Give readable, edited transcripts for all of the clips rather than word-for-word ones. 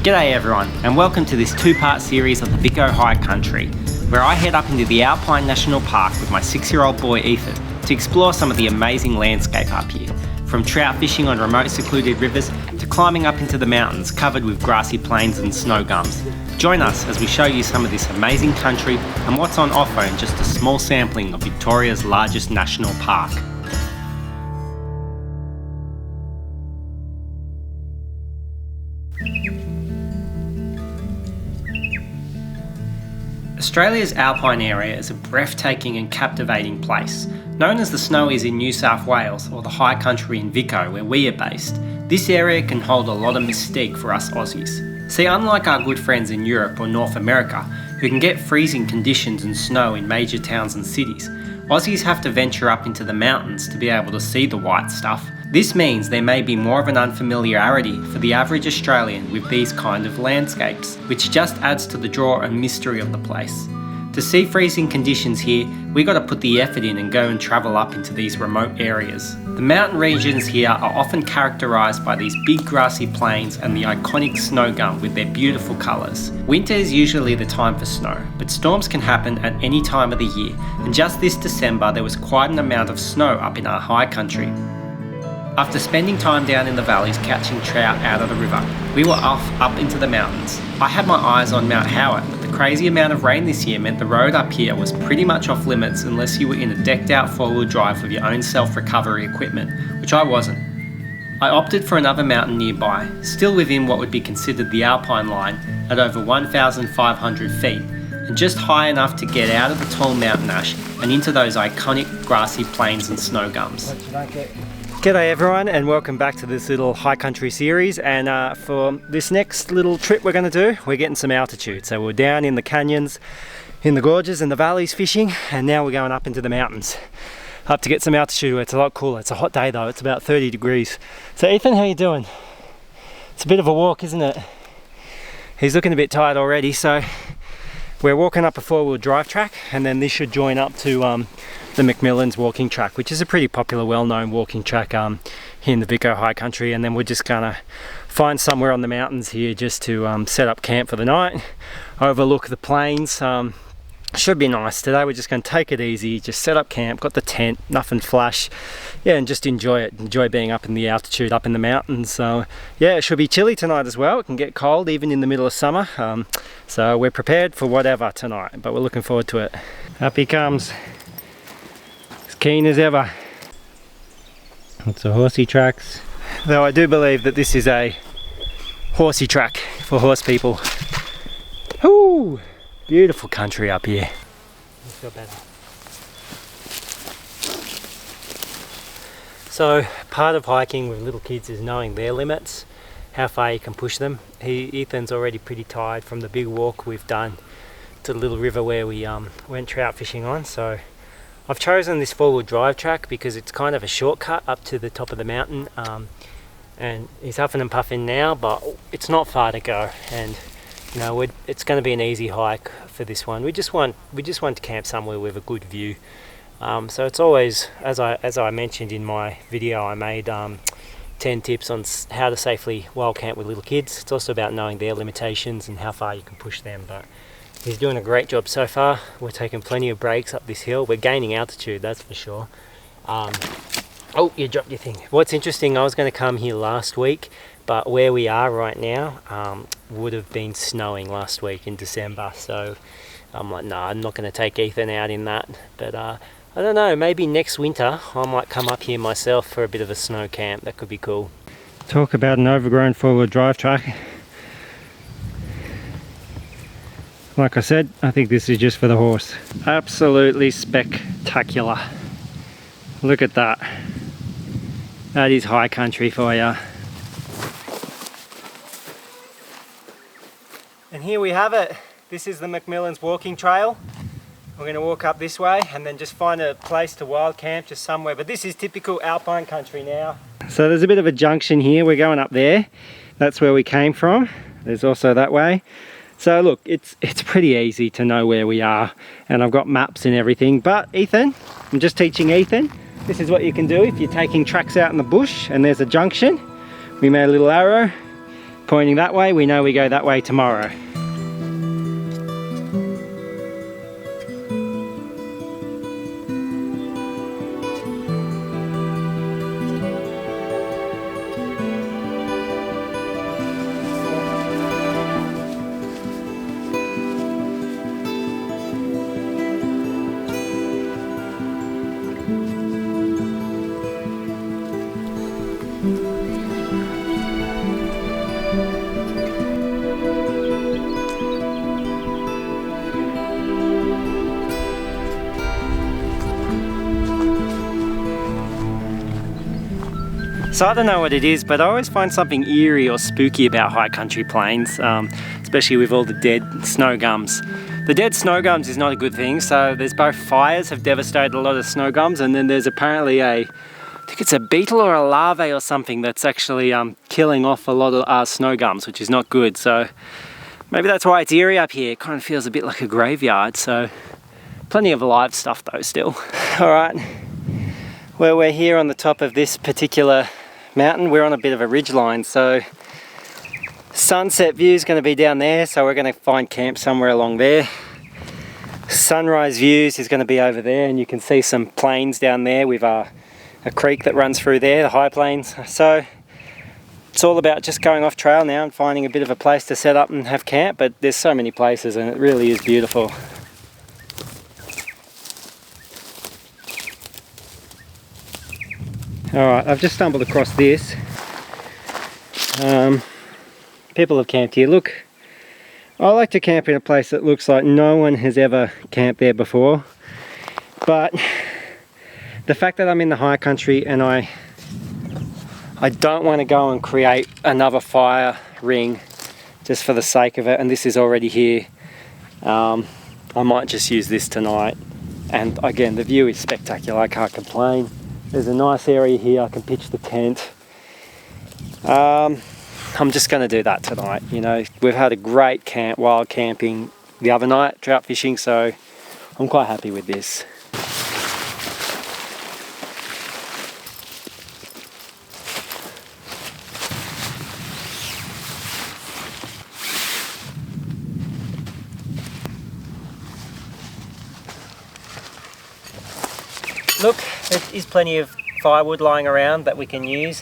G'day everyone, and welcome to this two-part series of the Vico High Country, where I head up into the ALPINE National Park with my 6-year-old boy Ethan to explore some of the amazing landscape up here, from trout fishing on remote secluded rivers to climbing up into the mountains covered with grassy plains and snow gums. Join us as we show you some of this amazing country and what's on offer in just a small sampling of Victoria's largest national park. Australia's alpine area is a breathtaking and captivating place. Known as the Snowies in New South Wales or the High Country in Vico where we are based, this area can hold a lot of mystique for us Aussies. See, unlike our good friends in Europe or North America, who can get freezing conditions and snow in major towns and cities, Aussies have to venture up into the mountains to be able to see the white stuff. This means there may be more of an unfamiliarity for the average Australian with these kind of landscapes, which just adds to the draw and mystery of the place. To see freezing conditions here, we got to put the effort in and go and travel up into these remote areas. The mountain regions here are often characterised by these big grassy plains and the iconic snow gum with their beautiful colours. Winter is usually the time for snow, but storms can happen at any time of the year, and just this December there was quite an amount of snow up in our high country. After spending time down in the valleys catching trout out of the river, we were off up into the mountains. I had my eyes on Mount Howit, but the crazy amount of rain this year meant the road up here was pretty much off limits unless you were in a decked out 4-wheel drive with your own self-recovery equipment, which I wasn't. I opted for another mountain nearby, still within what would be considered the Alpine line at over 1,500 feet, and just high enough to get out of the tall mountain ash and into those iconic grassy plains and snow gums. G'day everyone, and welcome back to this little high country series. And for this next little trip we're going to do, we're getting some altitude. So we're down in the canyons, in the gorges and the valleys fishing, and now we're going up into the mountains up to get some altitude where it's a lot cooler. It's a hot day though, it's about 30 degrees. So Ethan, how you doing? It's a bit of a walk, isn't it? He's looking a bit tired already. So we're walking up a 4-wheel drive track, and then this should join up to the McMillan's walking track, which is a pretty popular, well-known walking track here in the Vico High Country. And then we're just gonna find somewhere on the mountains here just to set up camp for the night, overlook the plains. Should be nice today. We're just going to take it easy, just set up camp, got the tent, nothing flash, yeah, and just enjoy it, enjoy being up in the altitude, up in the mountains. So yeah, it should be chilly tonight as well. It can get cold even in the middle of summer, so we're prepared for whatever tonight, but we're looking forward to it. Up he comes, as keen as ever. Lots of horsey tracks, though I do believe that this is a horsey track for horse people. Ooh, beautiful country up here. I feel better. So part of hiking with little kids is knowing their limits, how far you can push them. Ethan's already pretty tired from the big walk we've done to the little river where we went trout fishing on. So I've chosen this 4-wheel drive track because it's kind of a shortcut up to the top of the mountain, and he's huffing and puffing now, but it's not far to go, and you know, it's going to be an easy hike for this one. We just want to camp somewhere with a good view. So it's always, as I mentioned in my video, I made 10 tips on how to safely wild camp with little kids. It's also about knowing their limitations and how far you can push them. But he's doing a great job so far. We're taking plenty of breaks up this hill. We're gaining altitude, that's for sure. Oh, you dropped your thing. What's interesting, I was going to come here last week, but where we are right now would have been snowing last week in December. So I'm like, no, I'm not going to take Ethan out in that. But I don't know, maybe next winter I might come up here myself for a bit of a snow camp. That could be cool. Talk about an overgrown 4-wheel drive track. Like I said, I think this is just for the horse. Absolutely spectacular. Look at that. That is high country for you. And here we have it. This is the McMillan's walking trail. We're going to walk up this way and then just find a place to wild camp just somewhere. But this is typical alpine country now. So there's a bit of a junction here. We're going up there. That's where we came from. There's also that way. So look, it's pretty easy to know where we are, and I've got maps and everything. But Ethan, I'm just teaching Ethan, this is what you can do if you're taking tracks out in the bush and there's a junction. We made a little arrow. pointing that way, we know we go that way tomorrow. So I don't know what it is, but I always find something eerie or spooky about high country plains, especially with all the dead snow gums. The dead snow gums is not a good thing, so there's both fires have devastated a lot of snow gums, and then there's apparently I think it's a beetle or a larvae or something that's actually killing off a lot of snow gums, which is not good. So maybe that's why it's eerie up here. It kind of feels a bit like a graveyard, so plenty of live stuff though still. All right, well, we're here on the top of this particular mountain. We're on a bit of a ridge line, so sunset view is going to be down there, so we're going to find camp somewhere along there. Sunrise views is going to be over there, and you can see some plains down there with a creek that runs through there, the high plains. So it's all about just going off trail now and finding a bit of a place to set up and have camp, but there's so many places and it really is beautiful. Alright, I've just stumbled across this. People have camped here. Look, I like to camp in a place that looks like no one has ever camped there before. But the fact that I'm in the high country and I don't want to go and create another fire ring just for the sake of it, and this is already here, I might just use this tonight. And again, the view is spectacular, I can't complain. There's a nice area here, I can pitch the tent. I'm just going to do that tonight. You know, we've had a great camp, wild camping the other night, trout fishing, so I'm quite happy with this. Look, there is plenty of firewood lying around that we can use.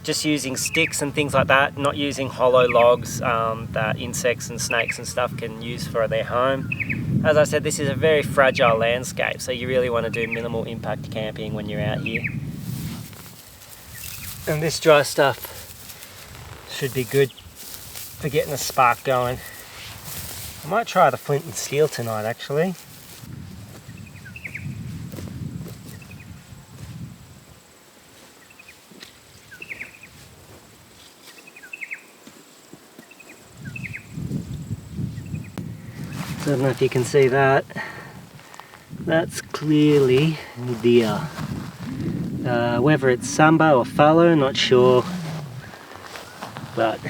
Just using sticks and things like that, not using hollow logs that insects and snakes and stuff can use for their home. As I said, this is a very fragile landscape, so you really want to do minimal impact camping when you're out here. And this dry stuff should be good for getting a spark going. I might try the flint and steel tonight actually. I don't know if you can see that. That's clearly deer. Whether it's Samba or fallow, not sure. But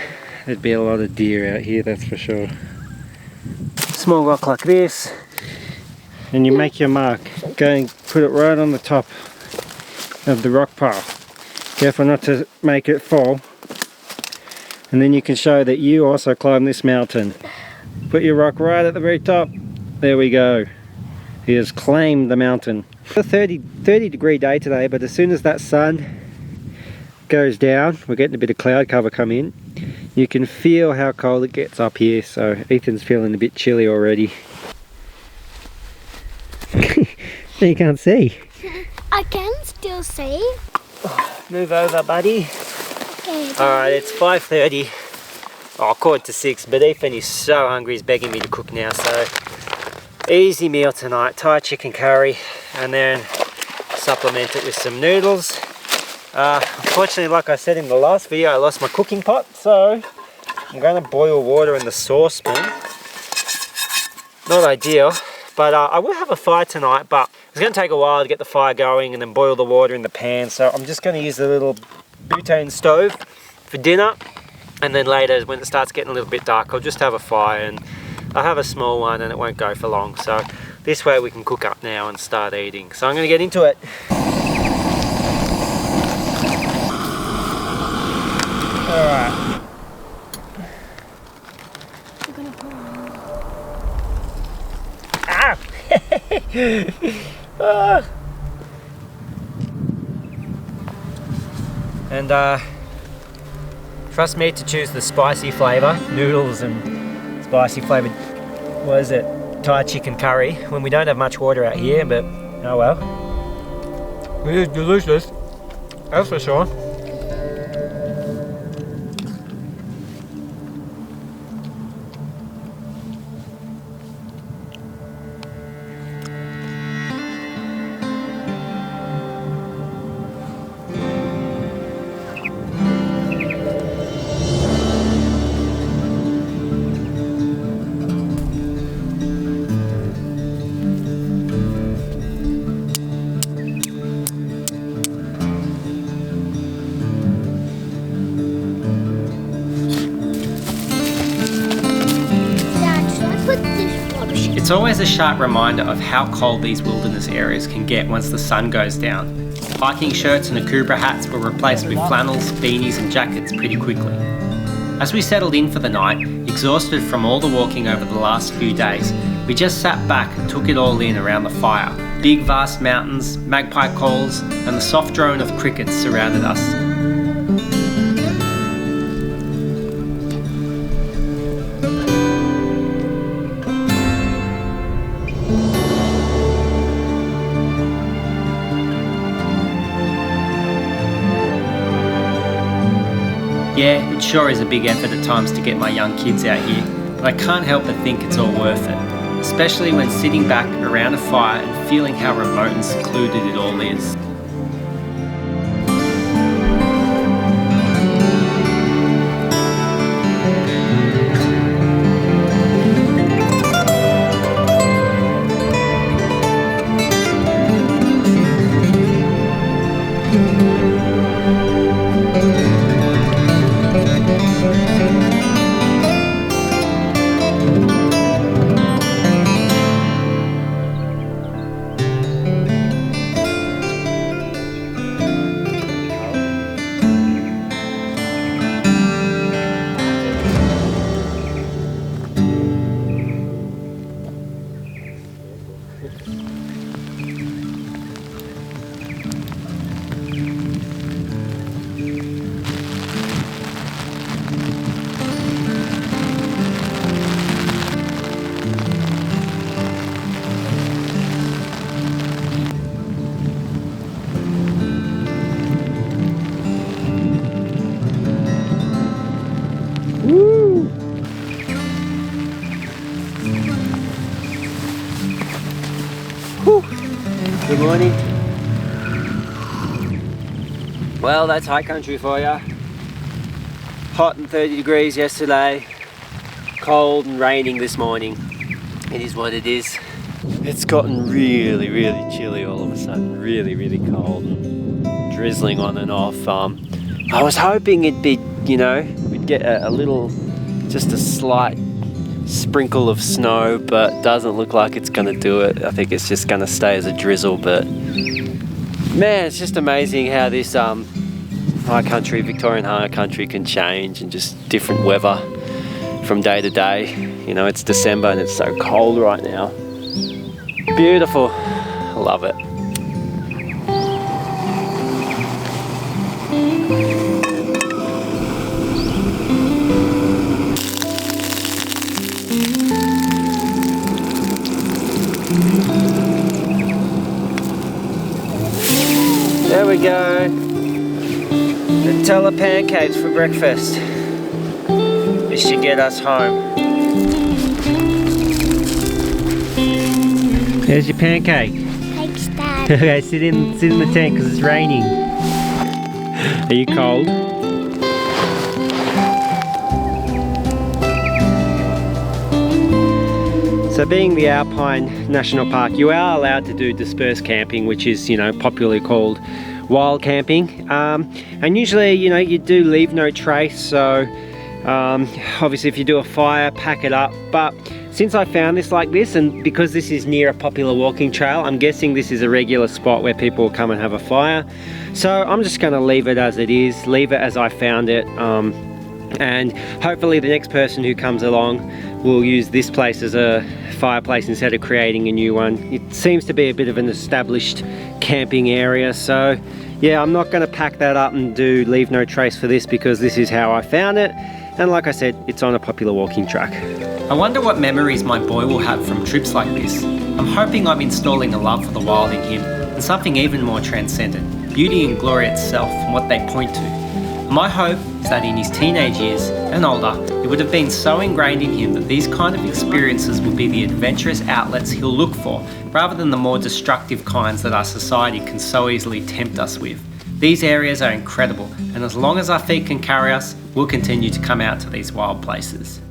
there'd be a lot of deer out here, that's for sure. Small rock like this, and you make your mark. Go and put it right on the top of the rock pile. Careful not to make it fall. And then you can show that you also climbed this mountain. Put your rock right at the very top. There we go. He has claimed the mountain. It's a 30 degree day today, but as soon as that sun goes down, we're getting a bit of cloud cover come in. You can feel how cold it gets up here, so Ethan's feeling a bit chilly already. You can't see. I can still see. Move over, buddy. Okay. Alright, it's 5:30. Oh, 5:45, but Ethan is so hungry, he's begging me to cook now, so easy meal tonight, Thai chicken curry, and then supplement it with some noodles. Unfortunately, like I said in the last video, I lost my cooking pot, so I'm going to boil water in the saucepan. Not ideal, but I will have a fire tonight, but it's going to take a while to get the fire going and then boil the water in the pan, so I'm just going to use the little butane stove for dinner. And then later, when it starts getting a little bit dark, I'll just have a fire, and I'll have a small one and it won't go for long. So this way we can cook up now and start eating. So I'm going to get into it. Alright, gonna pull on. Ah! Ah. And trust me to choose the spicy flavour, noodles and spicy flavoured, what is it, Thai chicken curry, when we don't have much water out here, but oh well. It is delicious, that's for sure. Dad, should I put this rubbish in? It's always a sharp reminder of how cold these wilderness areas can get once the sun goes down. Hiking shirts and akubra hats were replaced with flannels, beanies and jackets pretty quickly. As we settled in for the night, exhausted from all the walking over the last few days, we just sat back and took it all in around the fire. Big vast mountains, magpie calls and the soft drone of crickets surrounded us. Yeah, it sure is a big effort at times to get my young kids out here, but I can't help but think it's all worth it, especially when sitting back around a fire and feeling how remote and secluded it all is. Good morning. Well, that's high country for you. Hot and 30 degrees yesterday, cold and raining this morning. It is what it is. It's gotten really, really chilly all of a sudden, really, really cold and drizzling on and off. I was hoping it'd be, you know, we'd get a little, just a slight sprinkle of snow, but doesn't look like it's going to do it. I think it's just going to stay as a drizzle, but man, it's just amazing how this high country, Victorian high country can change and just different weather from day to day. You know, it's December and it's so cold right now. Beautiful. I love it. There we go. Nutella pancakes for breakfast. This should get us home. There's your pancake. Thanks, Dad. Okay, sit in the tent because it's raining. Are you cold? So being the Alpine National Park, you are allowed to do dispersed camping, which is, you know, popularly called wild camping. And usually, you know, you do leave no trace. So obviously if you do a fire, pack it up. But since I found this like this, and because this is near a popular walking trail, I'm guessing this is a regular spot where people will come and have a fire. So I'm just going to leave it as it is, leave it as I found it. and hopefully the next person who comes along will use this place as a fireplace instead of creating a new one. It seems to be a bit of an established camping area, so yeah, I'm not going to pack that up and do leave no trace for this, because this is how I found it, and like I said, it's on a popular walking track. I wonder what memories my boy will have from trips like this. I'm hoping I'm installing a love for the wild in him, and something even more transcendent, beauty and glory itself and what they point to. My hope is that in his teenage years and older, it would have been so ingrained in him that these kind of experiences will be the adventurous outlets he'll look for, rather than the more destructive kinds that our society can so easily tempt us with. These areas are incredible, and as long as our feet can carry us, we'll continue to come out to these wild places.